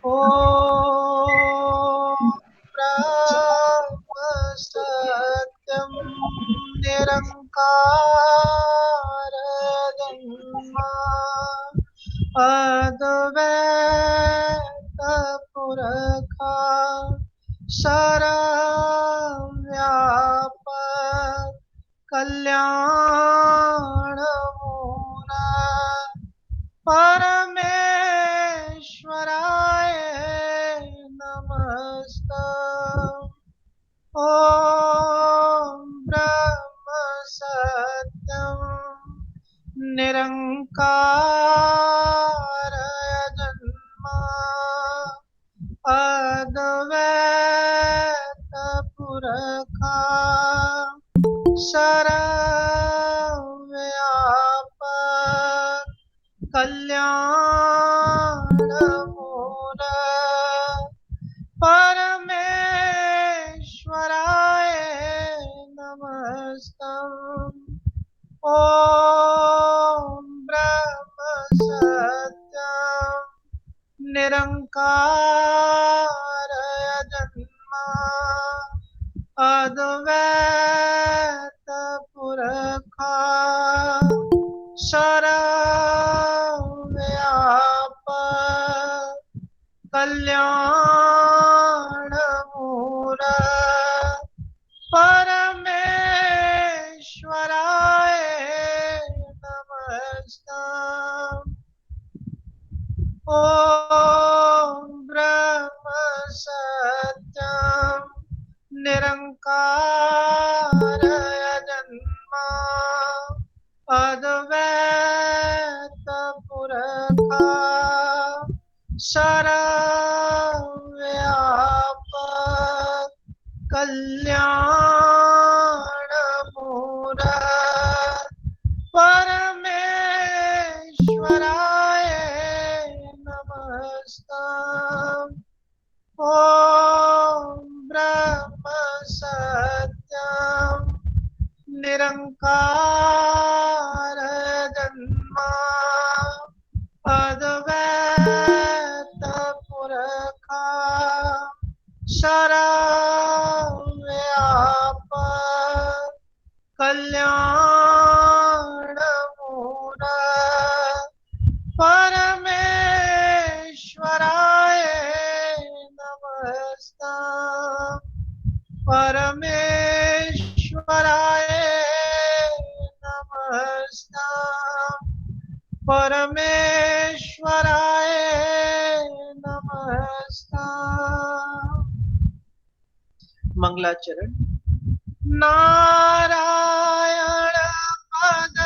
ॐ ब्रह्म सत्यं निरंकार ब्रह्म अद्वैत पुरखा सर्वव्यापक कल्याण मूल परमेश्वराय नमस्तम्। ॐ ब्रह्म सत्यं निरंकार जन्म अद्वैत पुरखा सर्वव्यापक कल्याण मूल परमेश्वराय नमस्तम्। ॐ ब्रह्म सत्यं निरंकार जन्म अद्वैत पुरखा सर्वव्यापक कल्याण मूल परमेश्वराय नमस्तम्। ॐ ब्रह्म सत्यं निरंकार जन्म अद्वैत पुरखा सर्वव्यापक कल्याण मूल परमेश्वराय नमस्तम्। ॐ ब्रह्म सत्यं निरंकार जन्म अद्वैत पुरखा सर्वव्यापक कल्याण मूल परमेश्वराय नमस्तम्। परमेश्वराय नमस्तम्। परमेश्वराय नमस्तम्। मंगलाचरण। नारायण पद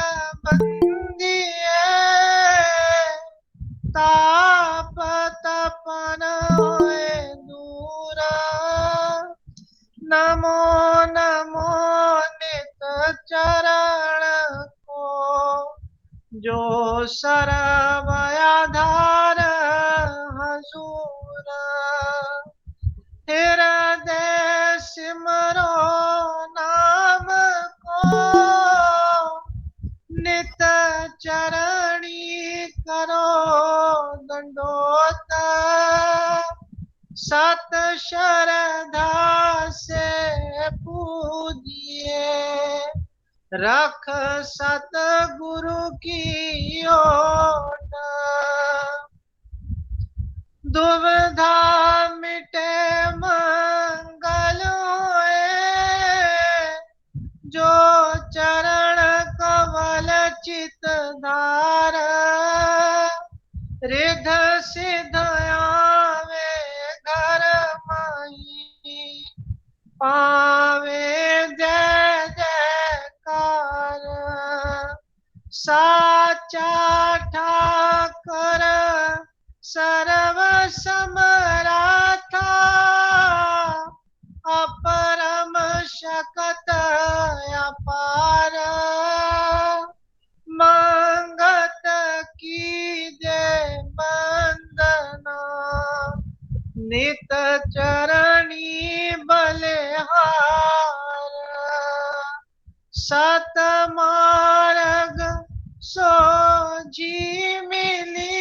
बंदिए तापतपन होए दूर नमो नमो नित चरण को जो सर्वयाधार हजूर हृदय सिमरो नाम को नित चरणी करो दंडोत सत श्रद्धा से पूजिए रख सतगुरु की ओट दुविधा मिटे मंगल होए जो चरण कमल चित धार रिध सिद्ध आवे घर माही पावे जय जयकार साचा ठाकर सर्व समराथा अपरम शकत अपार मंगत की जय वंदना नित चरणी बलिहार सत मार्ग सोजी मिली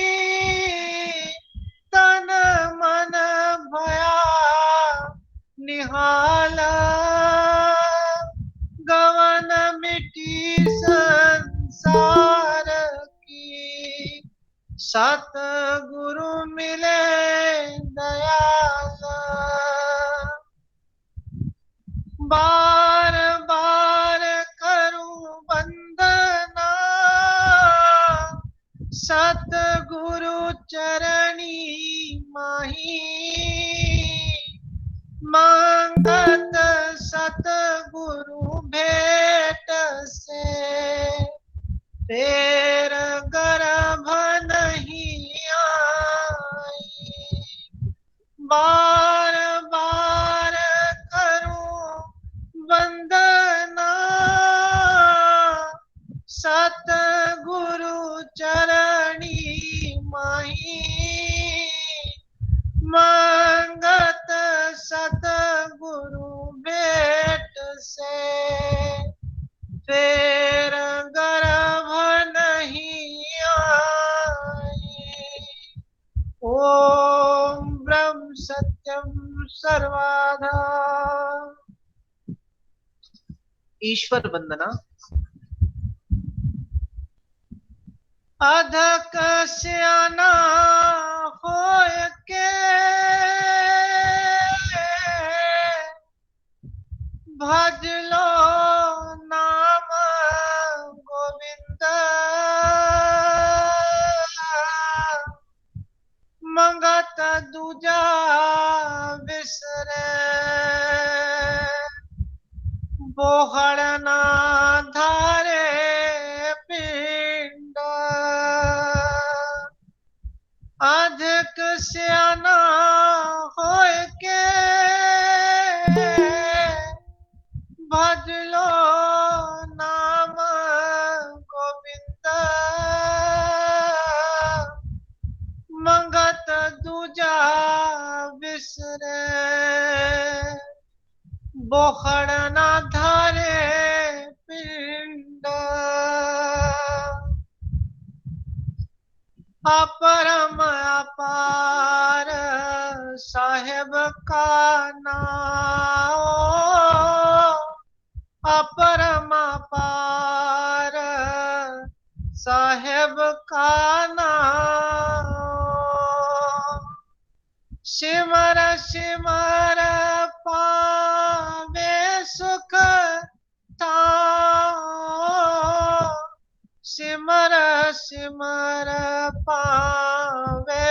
तन निहाला, गवन मिटी संसार की, सतगुरु मिले दयाला। बार बार करूं वंदना, सतगुरु चरणी माही, मांगत सतगुरु भेट से, फेर गर्भ नहीं आई। बार बार करूं वंदना, सतगुरु चरणी माही, मांगत सतगुरु भेट से, फेर गर्भ नहीं आई। ओम ब्रह्म सत्यम सर्वधा। ईश्वर वंदना। अधक स्याना होय के, भज लो नाम गोविंद, मंगत दूजा बिसरे, बोहड़ ना धारे पिंड। अधिक स्याना होय के, भज लो नाम गोविंद, मंगत दूजा बिसरे, बोखड़ ना धारे पिंड। अपरम अपार साहेब का नाम, अपरम अपार साहेब का नाम, सिमर सिमर पावे सुख थाओ, सिमर सिमर पावे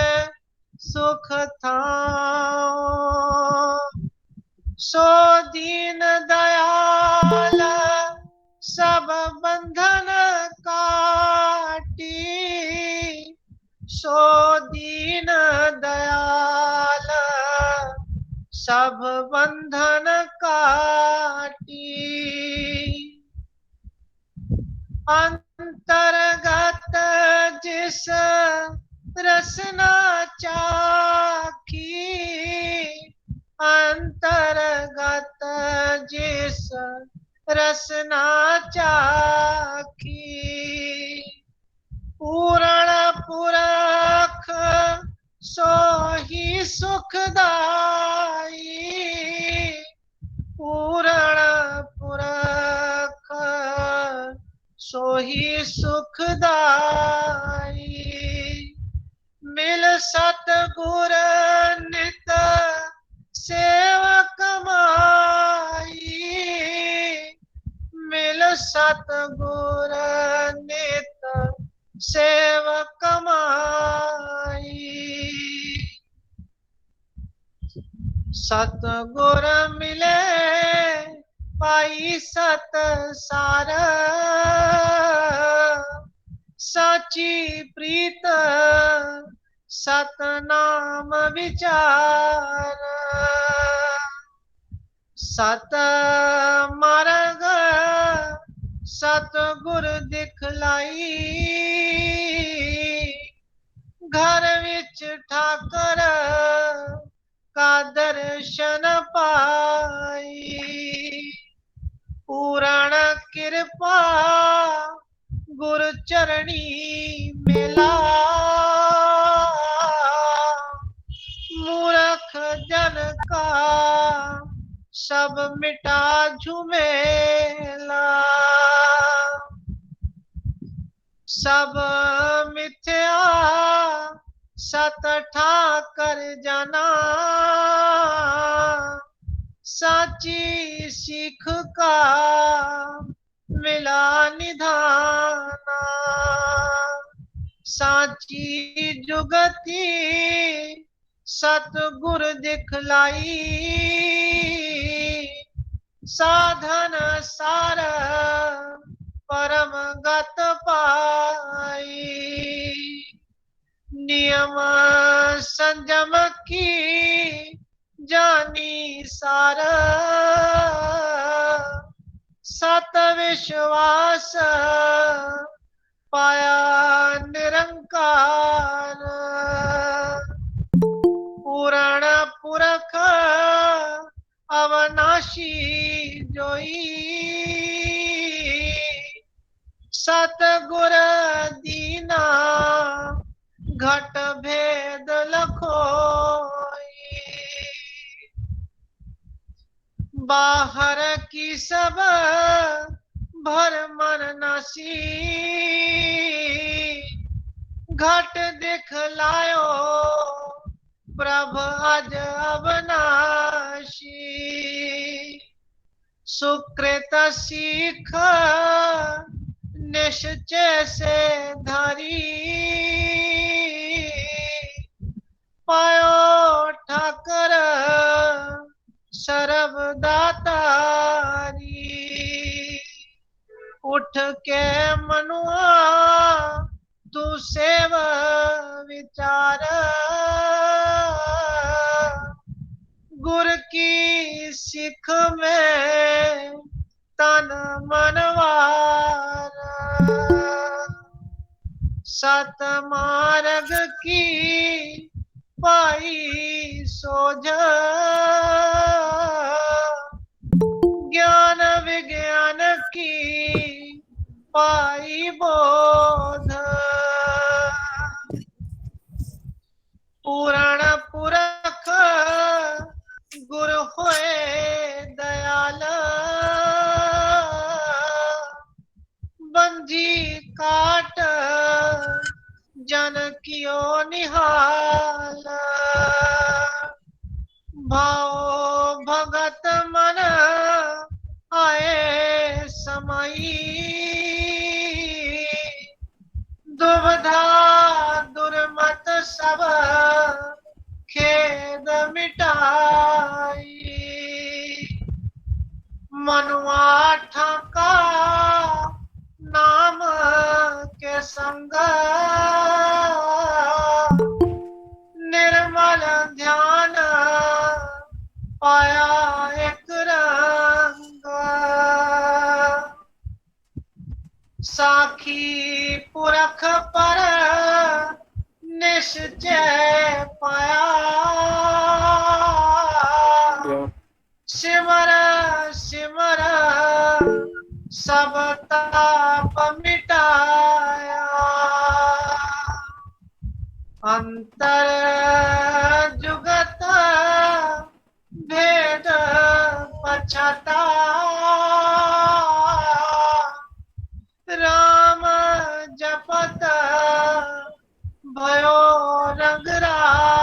सुख थाओ, सो दीन दयाल सब बंधन काटी, सो दीन दयाल सब बंधन काटी। अंतर्गत जिस रसना चाखी, अंतर्गत जिस रसना चाखी, पूर्ण पुरख सो ही सुखदाई, पूर्ण पुरख सो ही सुखदाई। मिल सतगुर नित सेवक माई, मिल सतगुर नित सेवक माई। सतगुर मिले पाई सत सार, साची प्रीत सतनाम विचार, सत मार्ग सतगुर दिखलाई, घर विच ठाकर का दर्शन पाई, पूर्ण कृपा गुर चरणी मिला, मूर्ख जन का सब मिटा झुमेला। सब मिथ्या सत ठाकर जाना, साची सीख का मिला निधाना। साची जुगती सतगुर दिखलाई, साधन सार परम गत पाई। नियम संयम की जानी सार, सत विश्वास पाया निरंकार। पुराण पुरख अवनाशी जोई, सतगुर दीना घट भेद लखोई। बाहर की सब भरमन नासी, घट दिखलायो प्रभ अज अवनाशी। सुकृत सीख निश्चय से धारी, पायो ठाकर सर्वदातारी। उठ के मनुआ तू सेव विचार, गुर की सिख में तन मनवार। सत मार्ग की पाई सोझ, ज्ञान विज्ञान की पाई बोध। पुराण पुरख गुरु होए दयाल, बंधी काट जन कियो निहाल। भाव भगत मन आए समाई, दुविधा दुर्मत सब खेद मिटाई। मनुआ ठाका नाम के संग, निर्मल ध्यान पाया एक रंग। साखी पुरख पर निश्चय पाया, सिमर सिमर सब ताप मिटाया। अंतर जुगत भेद पछता, राम जपत भयो रंग राता।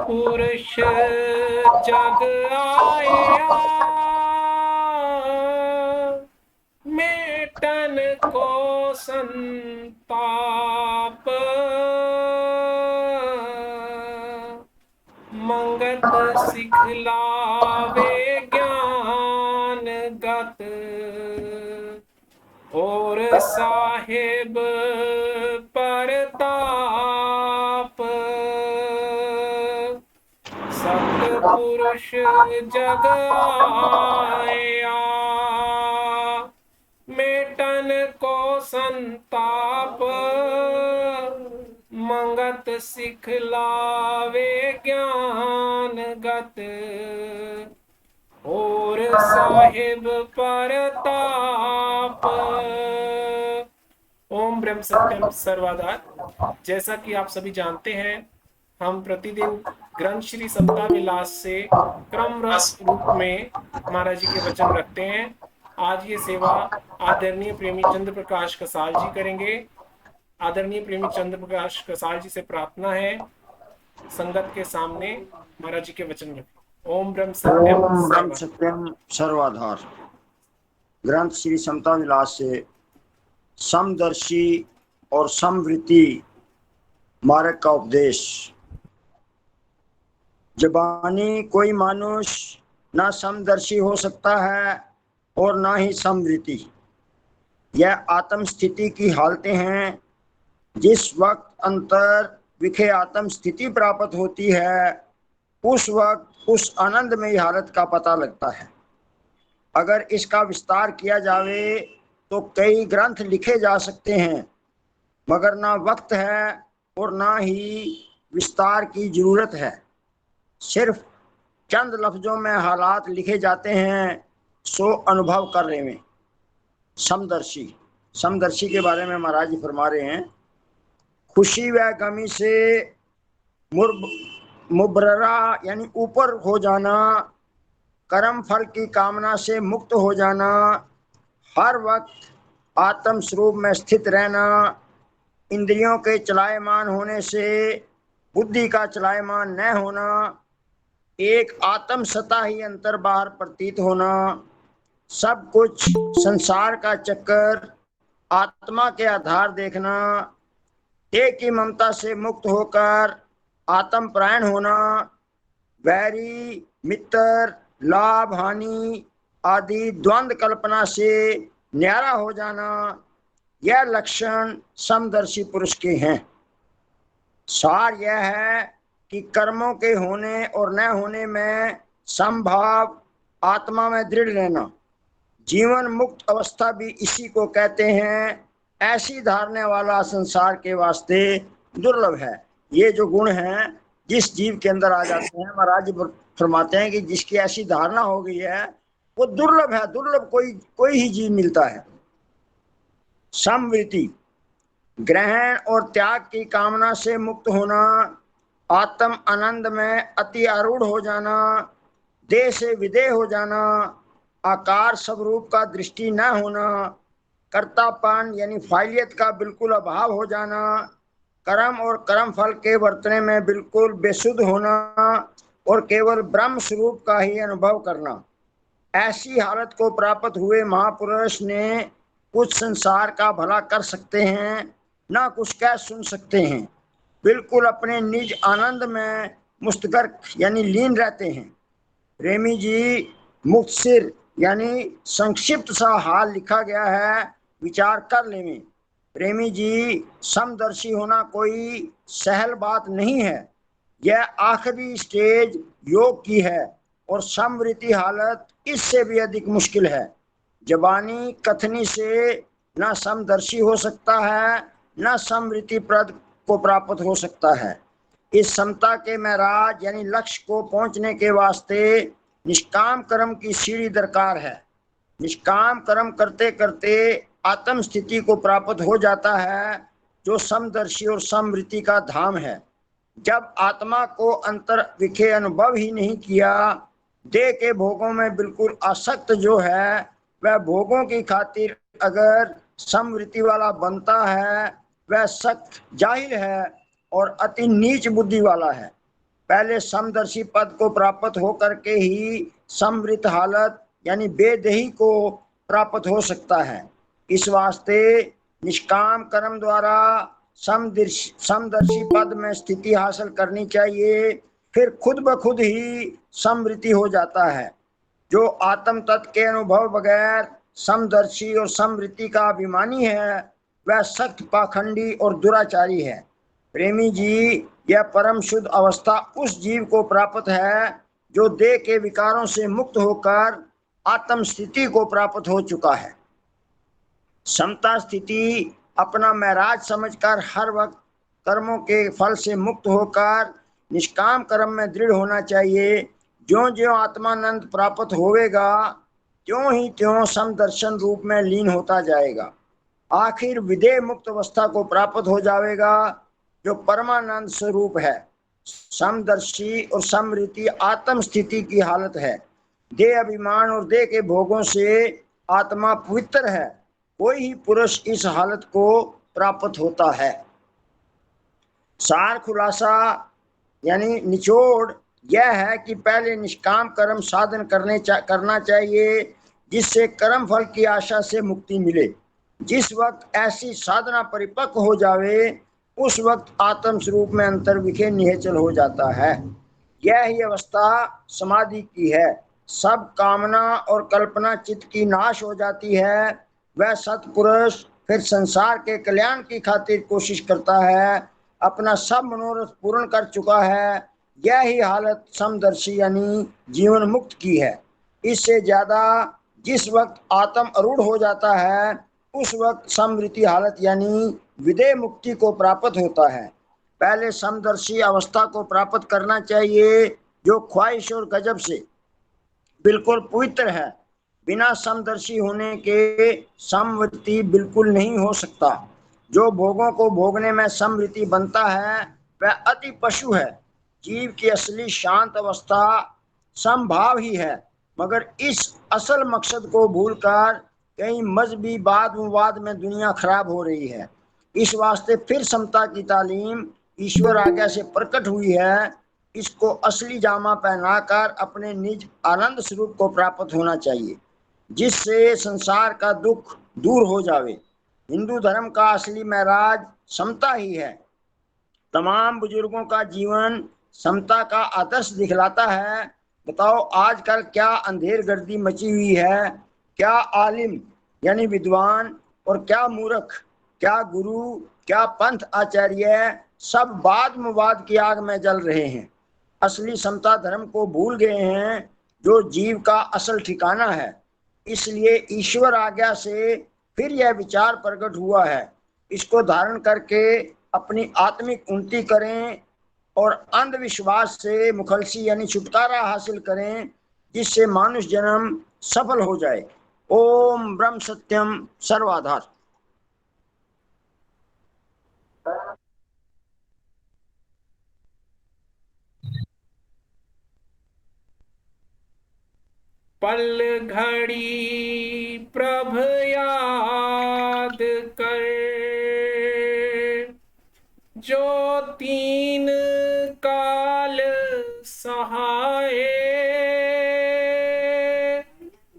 पुरुष जग आया, मेटन को संताप, मंगत सिखलावे ज्ञान गत, और साहिब परताप। सतपुरुष जग आया, मेटन को संताप, मंगत सिखलावे ज्ञान गत, और साहिब परताप। ओम ब्रह्म सत्यम सर्वदा। जैसा कि आप सभी जानते हैं, हम प्रतिदिन ग्रंथ श्री समता विलास से क्रम रूप में महाराज जी के वचन रखते हैं। आज ये सेवा आदरणीय प्रेमी चंद्र प्रकाश कसाल जी करेंगे। आदरणीय प्रेमी चंद्र प्रकाश कसाल जी से प्रार्थना है, संगत के सामने महाराज जी के वचन रखें। ओम ब्रह्म सत्यम सर्वाधार। ग्रंथ श्री समता विलास से समदर्शी और समवृत्ति मार्ग का उपदेश। जबानी कोई मनुष्य ना समदर्शी हो सकता है और ना ही समवृत्ति। यह आत्म स्थिति की हालतें हैं। जिस वक्त अंतर विखे आत्म स्थिति प्राप्त होती है, उस वक्त उस आनंदमयी हालत का पता लगता है। अगर इसका विस्तार किया जावे तो कई ग्रंथ लिखे जा सकते हैं, मगर ना वक्त है और ना ही विस्तार की जरूरत है। सिर्फ चंद लफ्जों में हालात लिखे जाते हैं, सो अनुभव कर रहे हैं। समदर्शी, समदर्शी के बारे में महाराज जी फरमा रहे हैं, खुशी व गमी से मुबररा यानी ऊपर हो जाना, कर्म फल की कामना से मुक्त हो जाना, हर वक्त आत्म स्वरूप में स्थित रहना, इंद्रियों के चलायमान होने से बुद्धि का चलायमान न होना, एक आत्म सत्ता ही अंतर बाहर प्रतीत होना, सब कुछ संसार का चक्कर आत्मा के आधार देखना, देह की ममता से मुक्त होकर आत्म प्रायण होना, वैरी मित्र लाभ हानि आदि द्वंद्व कल्पना से न्यारा हो जाना, यह लक्षण समदर्शी पुरुष के हैं। सार यह है कि कर्मों के होने और न होने में समभाव, आत्मा में दृढ़ रहना, जीवन मुक्त अवस्था भी इसी को कहते हैं। ऐसी धारने वाला संसार के वास्ते दुर्लभ है। ये जो गुण हैं जिस जीव के अंदर आ जाते हैं, महाराज जी फरमाते हैं कि जिसकी ऐसी धारणा हो गई है वो दुर्लभ है। दुर्लभ कोई ही जीव मिलता है। समवृत्ति, ग्रहण और त्याग की कामना से मुक्त होना, आत्म आनंद में अति आरूढ़ हो जाना, देह से विदेह हो जाना, आकार स्वरूप का दृष्टि न होना, कर्तापन यानी फाइलियत का बिल्कुल अभाव हो जाना, कर्म और कर्म फल के वर्तने में बिल्कुल बेसुध होना और केवल ब्रह्म स्वरूप का ही अनुभव करना। ऐसी हालत को प्राप्त हुए महापुरुष ने कुछ संसार का भला कर सकते हैं, ना कुछ कह सुन सकते हैं। बिल्कुल अपने निज आनंद में मुस्तगर्क यानी लीन रहते हैं। प्रेमी जी मुख्तसिर यानी संक्षिप्त सा हाल लिखा गया है, विचार कर लें। प्रेमी जी समदर्शी होना कोई सहल बात नहीं है। यह आखिरी स्टेज योग की है और समवृत्ति हालत इससे भी अधिक मुश्किल है। जबानी कथनी से न समदर्शी हो सकता है, न समवृत्ति प्रद को प्राप्त हो सकता है। इस समता के महराज यानी लक्ष्य को पहुंचने के वास्ते निष्काम कर्म की सीढ़ी दरकार है। निष्काम कर्म करते करते आत्म स्थिति को प्राप्त हो जाता है, जो समदर्शी और समवृत्ति का धाम है। जब आत्मा को अंतर विखे अनुभव ही नहीं किया, देह के भोगों में बिल्कुल आसक्त जो है, वह भोगों की खातिर अगर समवृत्ति वाला बनता है, वह सख्त जाहिल है और अति नीच बुद्धि वाला है। पहले समदर्शी पद को प्राप्त हो करके ही समृत हालत यानी बेदेही को प्राप्त हो सकता है। इस वास्ते निष्काम कर्म द्वारा समदर्शी पद में स्थिति हासिल करनी चाहिए, फिर खुद ब खुद ही समृति हो जाता है। जो आत्म तत्व के अनुभव बगैर समदर्शी और समृति का अभिमानी है वह सख्त पाखंडी और दुराचारी है। प्रेमी जी, यह परम शुद्ध अवस्था उस जीव को प्राप्त है जो देह के विकारों से मुक्त होकर आत्म स्थिति को प्राप्त हो चुका है। समता स्थिति अपना महराज समझकर हर वक्त कर्मों के फल से मुक्त होकर निष्काम कर्म में दृढ़ होना चाहिए। ज्यों ज्यों आत्मानंद प्राप्त होवेगा त्यों ही त्यों समदर्शन रूप में लीन होता जाएगा। आखिर विदेह मुक्त अवस्था को प्राप्त हो जाएगा जो परमानंद स्वरूप है। समदर्शी और समृति आत्म स्थिति की हालत है। देह अभिमान और देह के भोगों से आत्मा पवित्र है। कोई ही पुरुष इस हालत को प्राप्त होता है। सार खुलासा यानी निचोड़ यह है कि पहले निष्काम कर्म साधन करना चाहिए जिससे कर्म फल की आशा से मुक्ति मिले। जिस वक्त ऐसी साधना परिपक्व हो जावे उस वक्त आत्म स्वरूप में अंतर्विखे निश्चल हो जाता है। यह ही अवस्था समाधि की है। सब कामना और कल्पना चित्त की नाश हो जाती है। वह सत्पुरुष फिर संसार के कल्याण की खातिर कोशिश करता है। अपना सब मनोरथ पूर्ण कर चुका है। यह ही हालत समदर्शी यानी जीवन मुक्त की है। इससे ज्यादा जिस वक्त आत्म आरूढ़ हो जाता है उस वक्त समृति हालत यानी विदेह मुक्ति को प्राप्त होता है। पहले समदर्शी अवस्था को प्राप्त करना चाहिए जो ख्वाहिश और गजब से बिल्कुल पवित्र है। बिना समदर्शी होने के समवृत्ति बिल्कुल नहीं हो सकता। जो भोगों को भोगने में समवृत्ति बनता है वह अति पशु है। जीव की असली शांत अवस्था समभाव ही है, मगर इस असल मकसद को भूलकर कई मजहबी वाद विवाद में दुनिया खराब हो रही है। इस वास्ते फिर समता की तालीम ईश्वर आज्ञा से प्रकट हुई है। इसको असली जामा पहनाकर अपने निज आनंद स्वरूप को प्राप्त होना चाहिए जिससे संसार का दुख दूर हो जावे। हिंदू धर्म का असली महराज समता ही है। तमाम बुजुर्गों का जीवन समता का आदर्श दिखलाता है। बताओ आजकल क्या अंधेर गर्दी मची हुई है। क्या आलिम यानी विद्वान और क्या मूर्ख, क्या गुरु, क्या पंथ आचार्य, सब वाद विवाद की आग में जल रहे हैं। असली समता धर्म को भूल गए हैं जो जीव का असल ठिकाना है। इसलिए ईश्वर आज्ञा से फिर यह विचार प्रकट हुआ है। इसको धारण करके अपनी आत्मिक उन्नति करें और अंधविश्वास से मुखलसी यानी छुटकारा हासिल करें जिससे मानुष जन्म सफल हो जाए। ओम ब्रह्म सत्यम सर्वाधार। पल घड़ी प्रभ याद कर जो तीन काल सहाय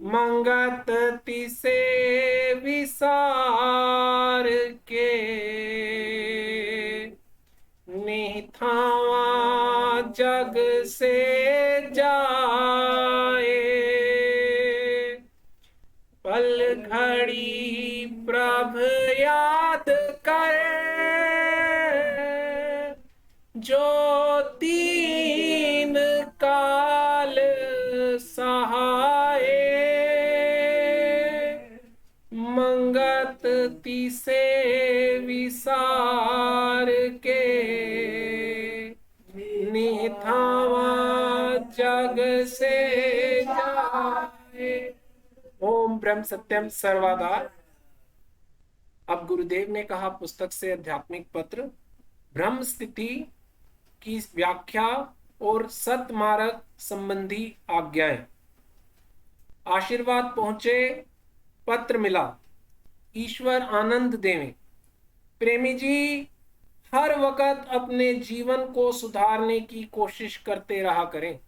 मंगत तिसे विसार के निथावा जग से जाए। पल घड़ी प्रभ याद कर जो तीन काल सहाय मंगत तिसे विसार के निथावा जग से जाए। ओम ब्रह्म सत्यम सर्वाधार। अब गुरुदेव ने कहा पुस्तक से आध्यात्मिक पत्र ब्रह्म स्थिति की व्याख्या और सतमार्ग संबंधी आज्ञाएं। आशीर्वाद पहुंचे, पत्र मिला, ईश्वर आनंद देवे। प्रेमी जी हर वक्त अपने जीवन को सुधारने की कोशिश करते रहा करें।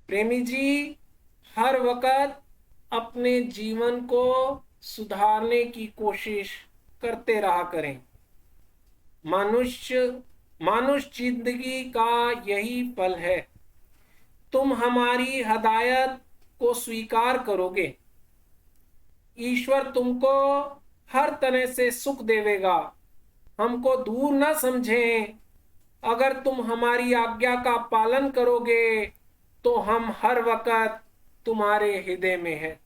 प्रेमी जी, हर वक्त अपने जीवन को सुधारने की कोशिश करते रहा करें। मनुष्य जिंदगी का यही फल है। तुम हमारी हदायत को स्वीकार करोगे, ईश्वर तुमको हर तरह से सुख देवेगा। हमको दूर न समझें, अगर तुम हमारी आज्ञा का पालन करोगे तो हम हर वक्त तुम्हारे हृदय में हैं।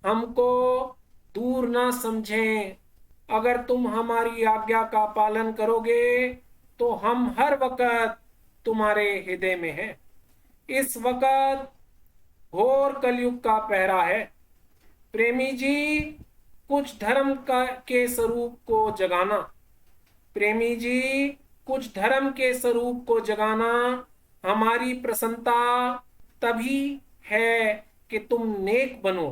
हमको दूर न समझें, अगर तुम हमारी आज्ञा का पालन करोगे तो हम हर वक्त तुम्हारे हृदय में हैं। इस वक्त घोर कलयुग का पहरा है। प्रेमी जी, कुछ धर्म के स्वरूप को जगाना। प्रेमी जी, कुछ धर्म के स्वरूप को जगाना हमारी प्रसन्नता तभी है कि तुम नेक बनो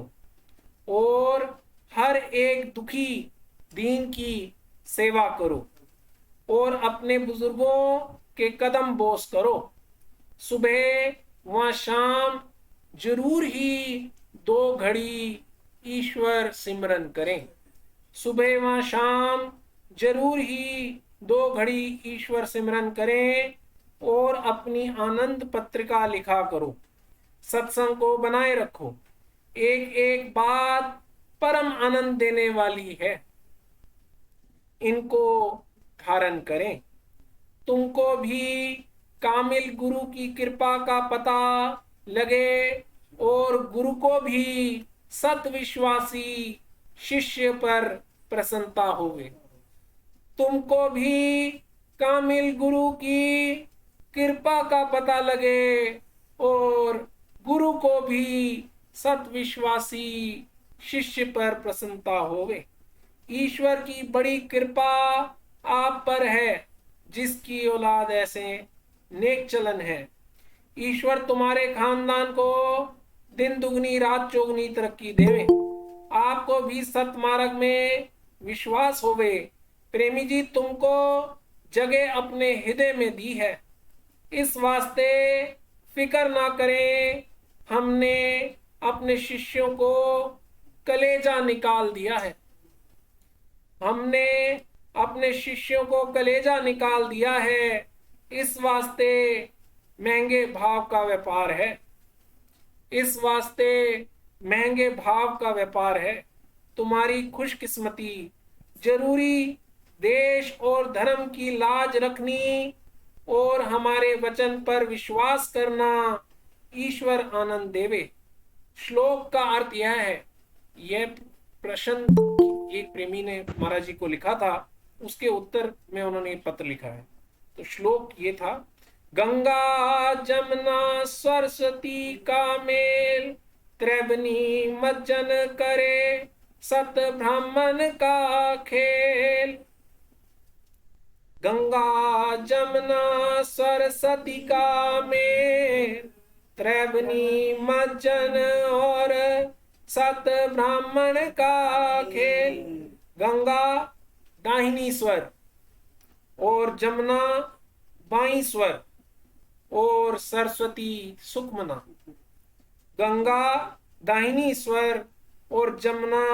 और हर एक दुखी दीन की सेवा करो और अपने बुजुर्गों के कदम बोस करो। सुबह व शाम जरूर ही 2 घड़ी ईश्वर सिमरन करें। सुबह व शाम जरूर ही 2 घड़ी ईश्वर सिमरन करें और अपनी आनंद पत्रिका लिखा करो। सत्संग को बनाए रखो। एक एक बात परम आनंद देने वाली है, इनको धारण करें। तुमको भी कामिल गुरु की कृपा का पता लगे और गुरु को भी सतविश्वासी शिष्य पर प्रसन्नता होवे। तुमको भी कामिल गुरु की कृपा का पता लगे और गुरु को भी सतविश्वासी शिष्य पर प्रसन्नता होवे। ईश्वर की बड़ी कृपा आप पर है, जिसकी औलाद ऐसे नेक चलन है। ईश्वर तुम्हारे खानदान को दिन दुगनी रात चौगनी तरक्की देवे। आपको भी सतमार्ग में विश्वास होवे। प्रेमी जी, तुमको जगह अपने हृदय में दी है, इस वास्ते फिक्र ना करें। हमने अपने शिष्यों को कलेजा निकाल दिया है। हमने अपने शिष्यों को कलेजा निकाल दिया है, इस वास्ते महंगे भाव का व्यापार है। इस वास्ते महंगे भाव का व्यापार है। तुम्हारी खुशकिस्मती जरूरी देश और धर्म की लाज रखनी और हमारे वचन पर विश्वास करना ईश्वर आनंद देवे। श्लोक का अर्थ यह है, यह प्रश्न एक प्रेमी ने महाराज जी को लिखा था, उसके उत्तर में उन्होंने पत्र लिखा है। तो श्लोक ये था, गंगा जमुना सरस्वती का मेल, त्रिवेणी मज्जन करे सत ब्राह्मण का खेल। गंगा जमुना सरस्वती का मेल, त्रिवेणी मज्जन और सत ब्राह्मण का खेल। गंगा दाहिनी स्वर और जमुना बाईं स्वर और सरस्वती सुखमना। गंगा दाहिनी स्वर और जमुना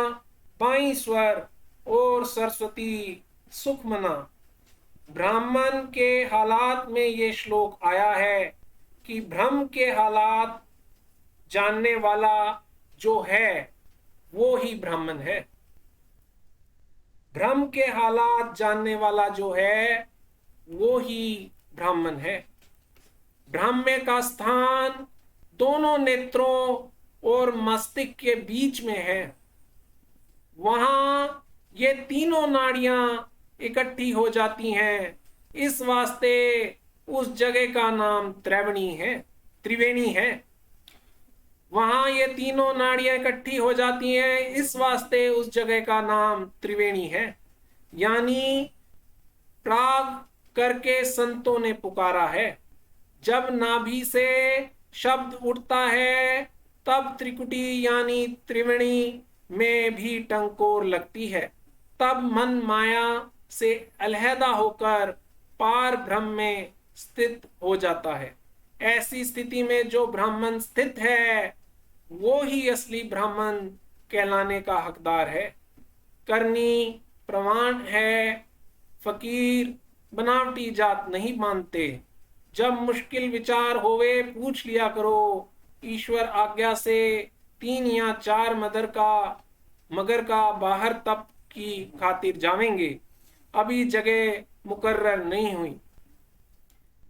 बाईं स्वर और सरस्वती सुखमना। ब्राह्मण के हालात में ये श्लोक आया है कि भ्रम के हालात जानने वाला जो है वो ही ब्राह्मण है। भ्रम के हालात जानने वाला जो है वो ही ब्राह्मण है। ब्राह्मण का स्थान दोनों नेत्रों और मस्तिष्क के बीच में है। वहां ये तीनों नाड़ियां इकट्ठी हो जाती हैं, इस वास्ते उस जगह का नाम त्रिवेणी है। वहां ये तीनों नाड़ियां इकट्ठी हो जाती हैं, इस वास्ते उस जगह का नाम त्रिवेणी है। यानी प्राग करके संतों ने पुकारा है। जब नाभि से शब्द उठता है तब त्रिकुटी यानी त्रिवेणी में भी टंकोर लगती है। तब मन माया से अलहदा होकर पार ब्रह्म में स्थित हो जाता है। ऐसी स्थिति में जो ब्राह्मण स्थित है वो ही असली ब्राह्मण कहलाने का हकदार है। करनी प्रमाण है, फकीर बनावटी जात नहीं मानते। जब मुश्किल विचार होवे पूछ लिया करो, ईश्वर आज्ञा से 3 या 4 मगर का बाहर तप की खातिर जावेंगे। अभी जगह मुकर्रर नहीं हुई,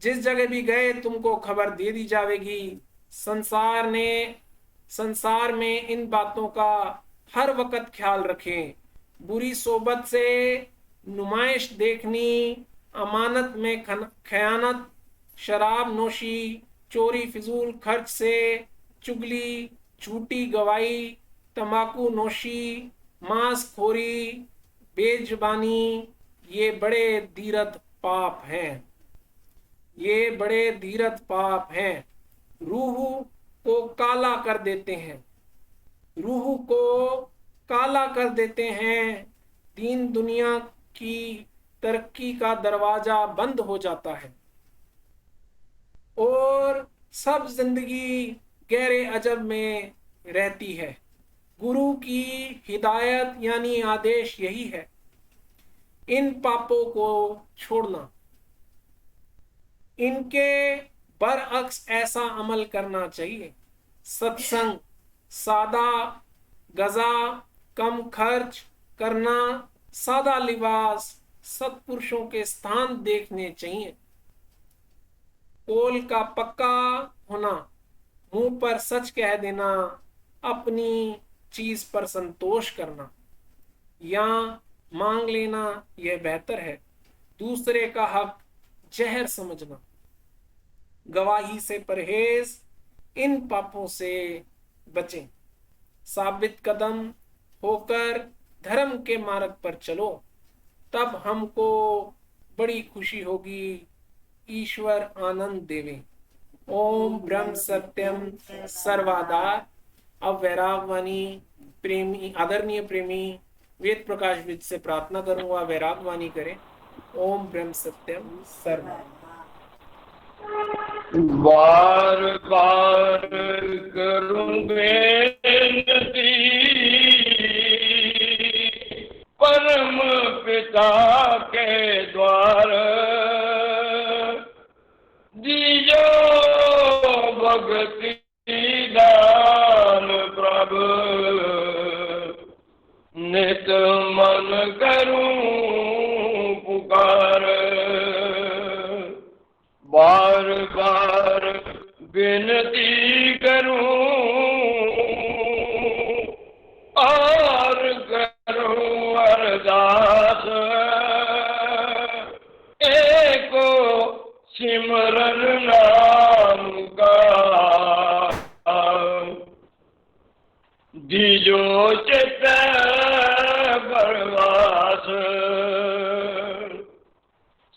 जिस जगह भी गए तुमको खबर दे दी जाएगी। संसार में इन बातों का हर वक्त ख्याल रखें। बुरी सोबत से नुमाइश देखनी, अमानत में खयानत, शराब नोशी, चोरी फिजूल खर्च से, चुगली, झूठी गवाही, तंबाकू नोशी, मांस खोरी, बेजुबानी, ये बड़े धीरत पाप हैं। ये बड़े धीरत पाप हैं। रूह को काला कर देते हैं। रूह को काला कर देते हैं। दीन दुनिया की तरक्की का दरवाजा बंद हो जाता है और सब जिंदगी गहरे अजब में रहती है। गुरु की हिदायत यानी आदेश यही है, इन पापों को छोड़ना। इनके बरअक्स ऐसा अमल करना चाहिए। सत्संग, सादा गजा, कम खर्च करना, सादा लिबास, सत्पुरुषों के स्थान देखने चाहिए। पोल का पक्का होना, मुंह पर सच कह देना, अपनी चीज पर संतोष करना या मांग लेना यह बेहतर है। दूसरे का हक जहर समझना, गवाही से परहेज, इन पापों से बचें। साबित कदम होकर धर्म के मार्ग पर चलो, तब हमको बड़ी खुशी होगी। ईश्वर आनंद देवे। ओम ब्रह्म सत्यम सर्वाधार। अब वैरागवाणी प्रेमी, आदरणीय प्रेमी वेद प्रकाश विद से प्रार्थना करूंगा, वैरागवाणी करें। ओम ब्रह्म सत्यम सर्वाधार। बार बार करूं बेनती, परम पिता के द्वार, दियो भक्ति दान प्रभु, नित मन करूं पुकार। बार बार विनती करूं और करूं अरदास, एको सिमरन नाम का, दीजो चित बरवास।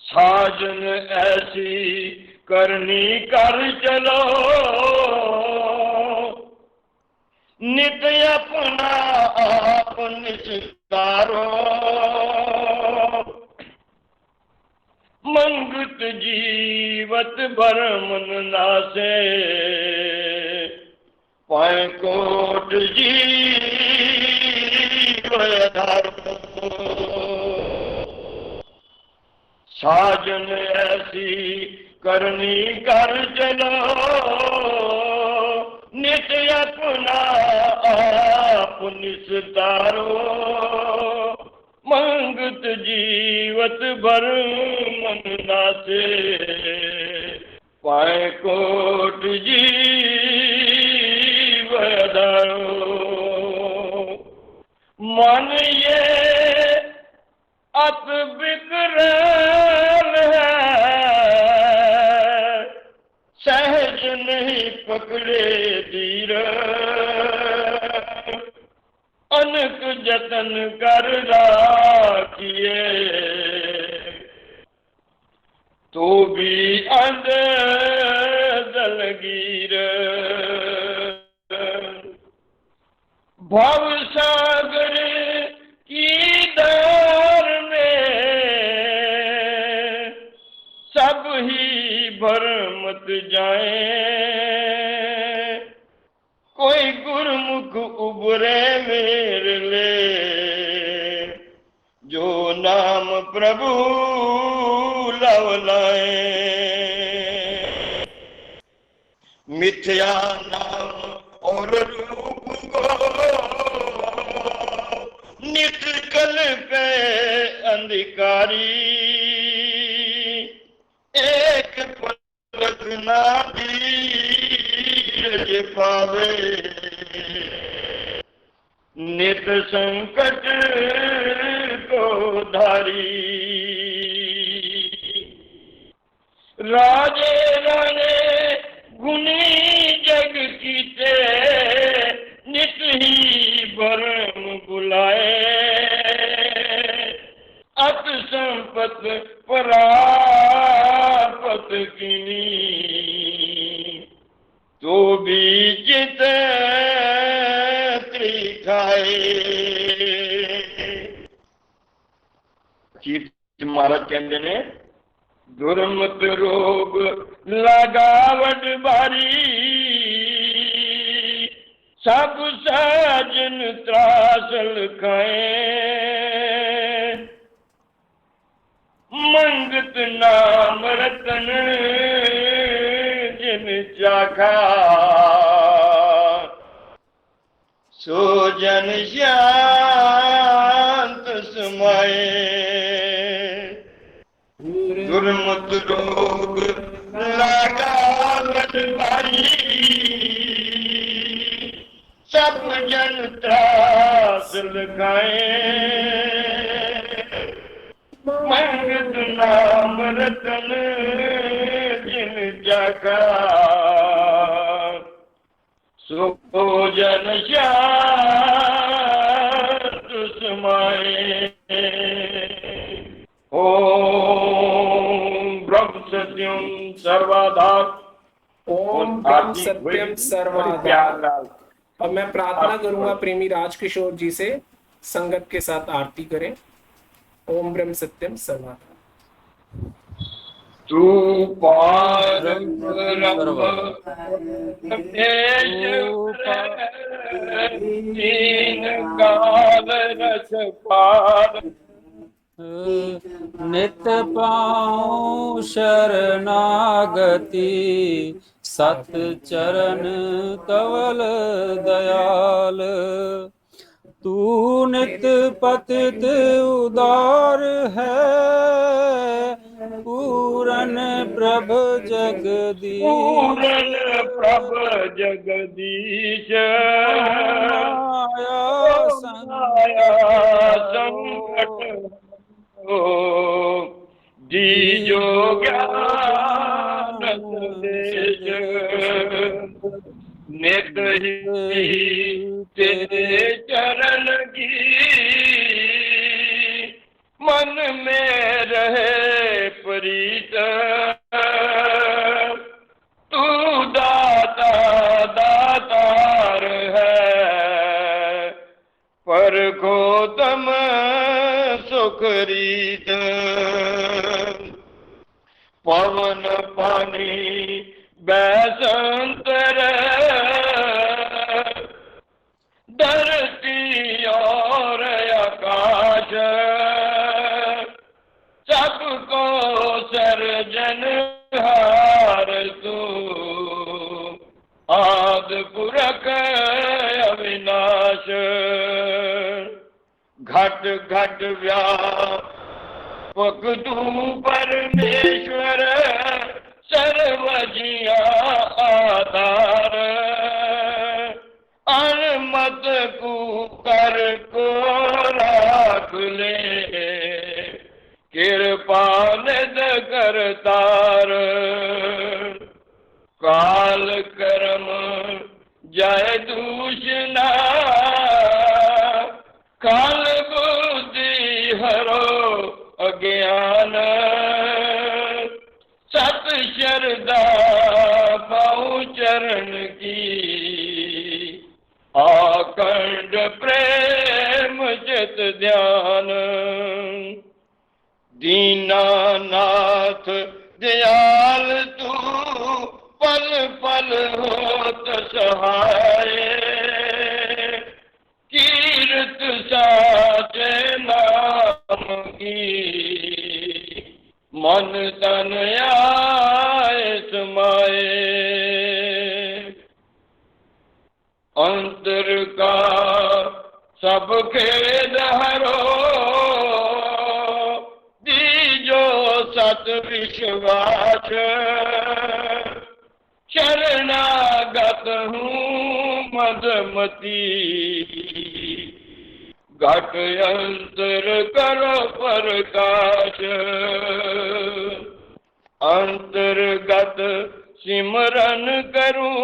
साजन ऐसी करनी कर चलो, नित अपना आप निस्तारो। मंगत जीवत भर मन नासे, पाए कोट जीव धारो। साजन ऐसी करनी कर चलो, नित अपना आप निस्तारो। मंगत जीवत भर मन नासे, पाए कोट जीव धारो। मन ये अत विकराल है, सहज नहीं पकड़े धीर। अनक जतन कर राखिए, तो भी अंध दलगीर। भव सागर की दार में जाए, कोई गुरमुख उबरे मेरे ले, जो नाम प्रभु लवलाए। मिथ्या नाम और रूप को नित कल पे अंधिकारी, एक पलक ना धीरज पावे, नित संकट को धारी। राजे राणे गुनी जग कीते, नित ही भरम बुलाए, अत संपत परापत कीनी, तो भी चित त्रिखाए। चीफ महाराज कहते ने, दुर्मत रोग लगावट बारी, सब साजन त्रासल खाए, मंगत नाम रतन जिन चाखा, सो जन शांत समाए। दुर्मत रोग लगावट बारी, सब जन त्रास लगाए, मंगत नाम रतन जिन जागा, सो जन शांत समाए। ओम ब्रह्म सत्यम सर्वाधार। ओम ब्रह्म सत्यम सर्वाधार। अब मैं प्रार्थना करूंगा प्रेमी राजकिशोर जी से, संगत के साथ आरती करें। ओम ब्रह्म सत्यम सर्वाधार। तू पार ब्रह्म तीन काल रस पार, नित पाऊं शरणागति, सत चरण कवल दयाल। तू नित पतित उदार है, पूरन प्रभ जगदीश। पूरन प्रभ जगदीश, माया संकट दीजो ज्ञान संदेश। नित ही तेरे चरण की मन में रहे प्रीत, तू दाता दातार है, पर गौतम सुखरीत। पवन पानी बैसंतर, धरती और आकाश, सबको सर्जनहार तू, आदि पुरख अविनाश। घट घट व्यापक तू परमेश्वर, सर्वजिया आधार। अनमत को कर को राख ले, कृपा निध करतार। काल कर्म जय दूषणा, काल बुद्धि हरो अज्ञान। सत श्रद्धा पाऊं चरण की, आखंड प्रेम चित ध्यान। दीनानाथ दयाल तू पल होत सहाय, कीर्त साचे नाम की, मन तन आए समाए। अंतर का सब खेद हरो, दीजो सत विश्वास, शरणागत हूँ मदमती, घट अंतर करो प्रकाश। अंतर्गत सिमरन करूं,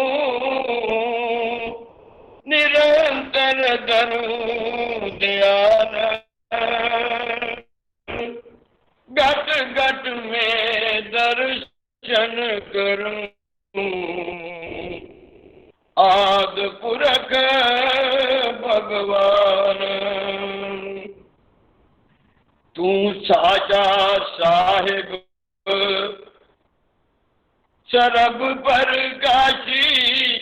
निरंतर धरूं ध्यान, घट घट में दर्शन करूं, आद पुरख भगवान। तू साचा साहिब शरब प्रकाशी,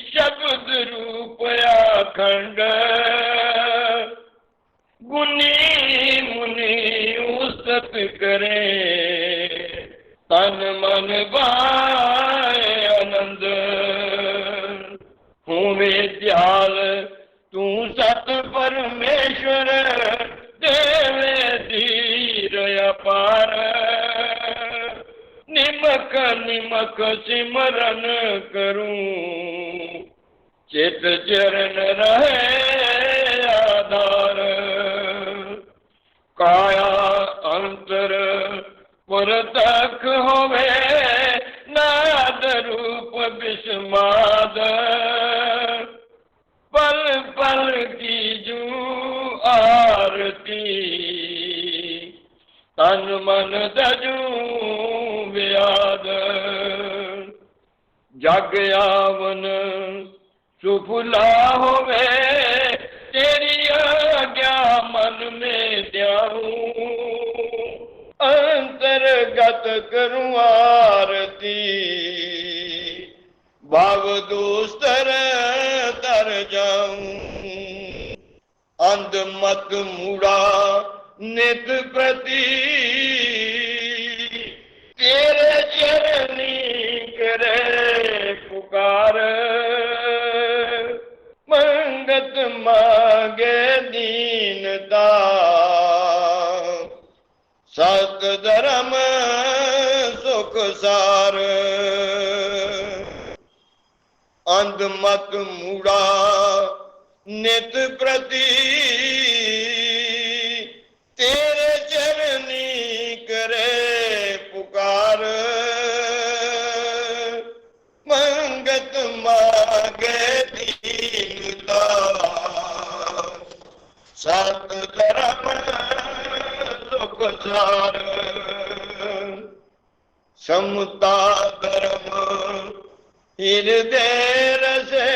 शब्द रूप अखंड, गुनी मुनि उस्तत करे, तन मन बाए आनंद। हूँ विद्याल तू सत परमेश्वर, देवे धीर अपार, निमक निमक सिमरन करूं, चित चरण रहे आधार। काया अंतर पुरतक होवे, नाद रूप विस्माद, पल पल की जू आरती, तन मन दजू व्याद। जग आवन सुफला होवे, तेरी आज्ञा मन में ध्याऊं, अंतर्गत करूं आरती, भाव दूस्तर तर जाऊं। अंध मत मूड़ा नित प्रति, तेरे चरनी करे पुकार, मंगत मांगे दीनता, सत धर्म सुख सार। अंध मत मूड़ा नित प्रति, तेरे चरनी करे पुकार, मंगत मांगे दीनता, सत धर्म सुख सार। समता धर्म हृदय रसे,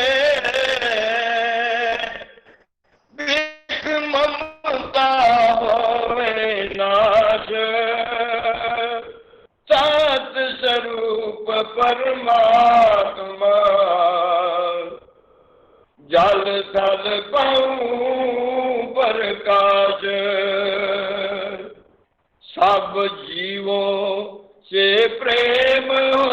विख ममता होवे नाश, सात स्वरूप परमात्मा, जल थल पाऊं प्रकाश। सब जीवों से प्रेम हो,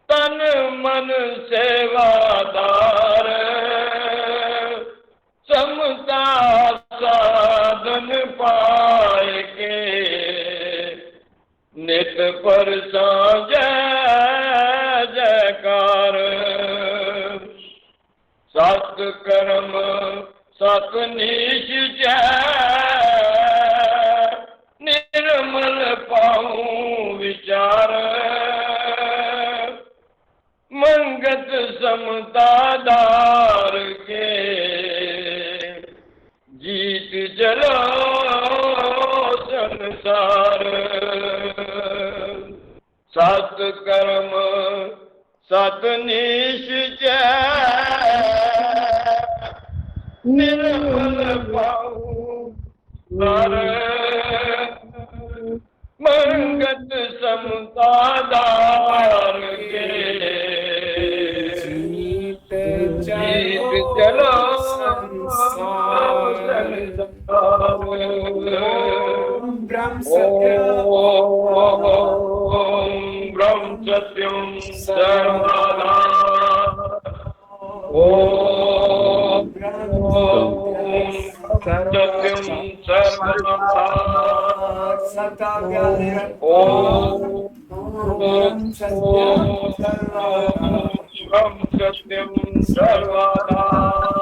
तन मन सेवादार, समता साधन पाए के, नित पर जय जयकार। सत कर्म सत निश्चय, निर्मल पाऊं विचार, मंगत समता दार के, जीत जलो संसार। सत कर्म सत निश्चय, निर्मल पाऊं दार, मंगत समता दार ब्रह्म सत्यम ओम ब्रह्म सत्यम सर्वदा ओम सत्यम सर्वदा ओम ब्रह्म सत्यम सर्वदा